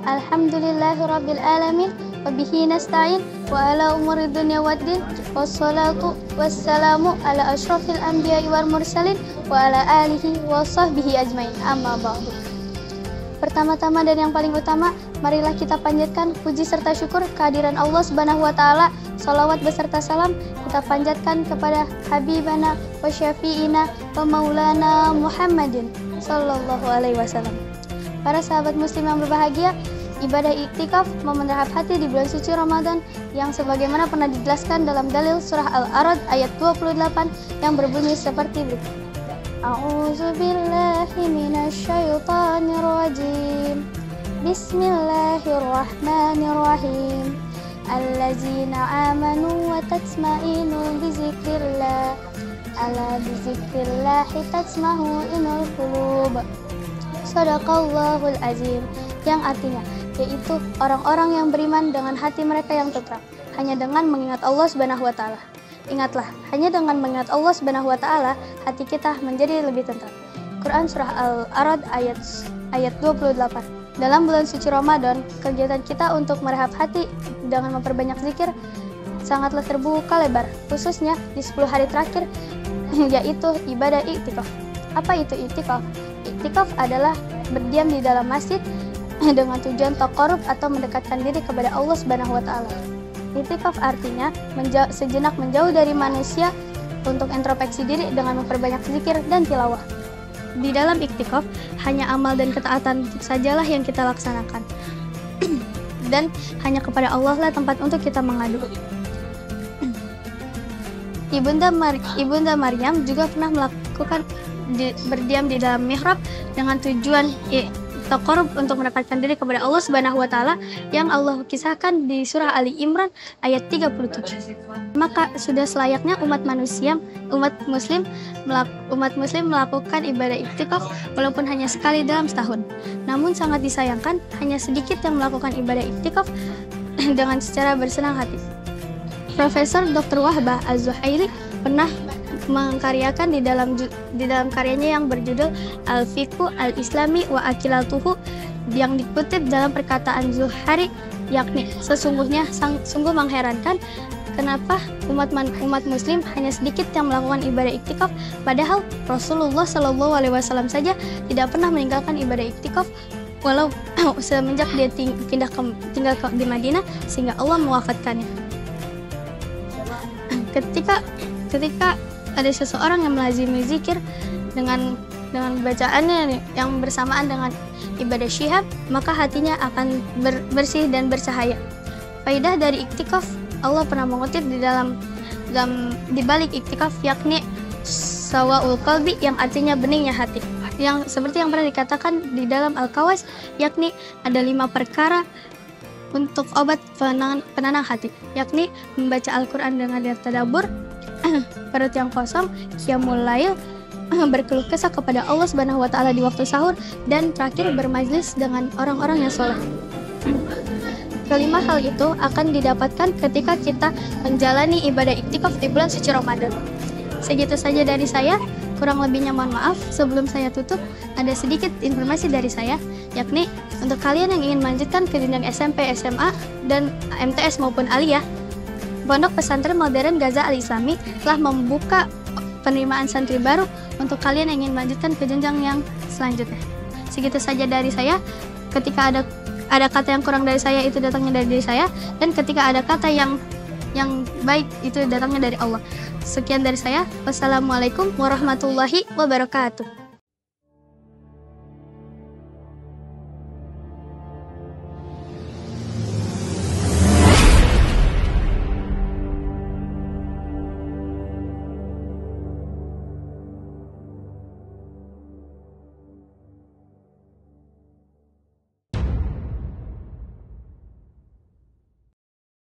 Alhamdulillahirabbil alamin wa bihi nasta'in wa ala umuri dunya waddin wassalatu wassalamu ala asyrafil anbiya'i wal mursalin wa ala alihi wa sahbihi ajmain, amma ba'du. Pertama-tama dan yang paling utama, marilah kita panjatkan puji serta syukur kehadiran Allah Subhanahu wa taala. Salawat beserta salam kita panjatkan kepada habibana wa syafi'ina wa maulana Muhammadin sallallahu alaihi wasallam. Para sahabat muslim yang berbahagia, ibadah iktikaf memenerhap hati di bulan suci Ramadan yang sebagaimana pernah dijelaskan dalam dalil surah Al-A'rad ayat 28 yang berbunyi seperti berikut. A'udzubillahi minasyaitonir rajim. Bismillahirrahmanirrahim. Allazina amanu wa tatma'innu bizikrillah. Ala bizikrillahi tatma'inul qulub. Shadaqallahul azim, yang artinya yaitu orang-orang yang beriman dengan hati mereka yang tentram hanya dengan mengingat Allah Subhanahu wa taala. Ingatlah, hanya dengan mengingat Allah Subhanahu wa taala hati kita menjadi lebih tentram. Quran surah Al-A'rad ayat 28. Dalam bulan suci Ramadan, kegiatan kita untuk merehab hati dengan memperbanyak zikir sangatlah terbuka lebar, khususnya di 10 hari terakhir yaitu ibadah iktikaf. Apa itu iktikaf? Iktikaf adalah berdiam di dalam masjid dengan tujuan taqarrub atau mendekatkan diri kepada Allah Subhanahu wa taala. Iktikaf artinya sejenak menjauh dari manusia untuk introspeksi diri dengan memperbanyak zikir dan tilawah. Di dalam iktikaf hanya amal dan ketaatan sajalah yang kita laksanakan. Dan hanya kepada Allah lah tempat untuk kita mengadu. Ibunda Maryam juga pernah melakukan berdiam di dalam mihrab dengan tujuan taqarrub untuk mendekatkan diri kepada Allah Subhanahu wa taala yang Allah kisahkan di surah Ali Imran ayat 37. Maka sudah selayaknya umat muslim melakukan ibadah iktikaf walaupun hanya sekali dalam setahun. Namun sangat disayangkan hanya sedikit yang melakukan ibadah iktikaf dengan secara bersenang hati. Profesor Dr. Wahbah Az-Zuhaili pernah mengkaryakan di dalam karyanya yang berjudul Al-Fiqhu Al-Islami wa Akilatuhu yang dikutip dalam perkataan Zuhari, yakni sesungguhnya sungguh mengherankan kenapa umat muslim hanya sedikit yang melakukan ibadah iktikaf, padahal Rasulullah Shallallahu alaihi wasallam saja tidak pernah meninggalkan ibadah iktikaf walau semenjak dia tinggal di Madinah sehingga Allah mewafatkannya. Ketika ada seseorang yang melazimi zikir dengan bacaannya yang bersamaan dengan ibadah syihab, maka hatinya akan bersih dan bercahaya. Faidah dari iktikaf, Allah pernah mengutip di balik iktikaf, yakni sawaul qalbi, yang artinya beningnya hati. Yang seperti yang pernah dikatakan di dalam Al-Kawas, yakni ada 5 perkara untuk obat penenang hati, yakni membaca Al-Quran dengan tadabbur, perut yang kosong, qiyamul lail, berkeluh kesah kepada Allah Subhanahu wa taala di waktu sahur, dan terakhir bermajlis dengan orang-orang yang soleh. Kelima hal itu akan didapatkan ketika kita menjalani ibadah iktikaf di bulan suci Ramadan. Segitu saja dari saya, kurang lebihnya mohon maaf. Sebelum saya tutup, ada sedikit informasi dari saya, yakni untuk kalian yang ingin melanjutkan ke jenjang SMP, SMA, dan MTS maupun aliyah, Pondok Pesantren Modern Gaza Al-Islami telah membuka penerimaan santri baru untuk kalian yang ingin melanjutkan ke jenjang yang selanjutnya. Segitu saja dari saya. Ketika ada kata yang kurang dari saya, itu datangnya dari diri saya, dan ketika ada kata yang baik, itu datangnya dari Allah. Sekian dari saya. Wassalamualaikum warahmatullahi wabarakatuh.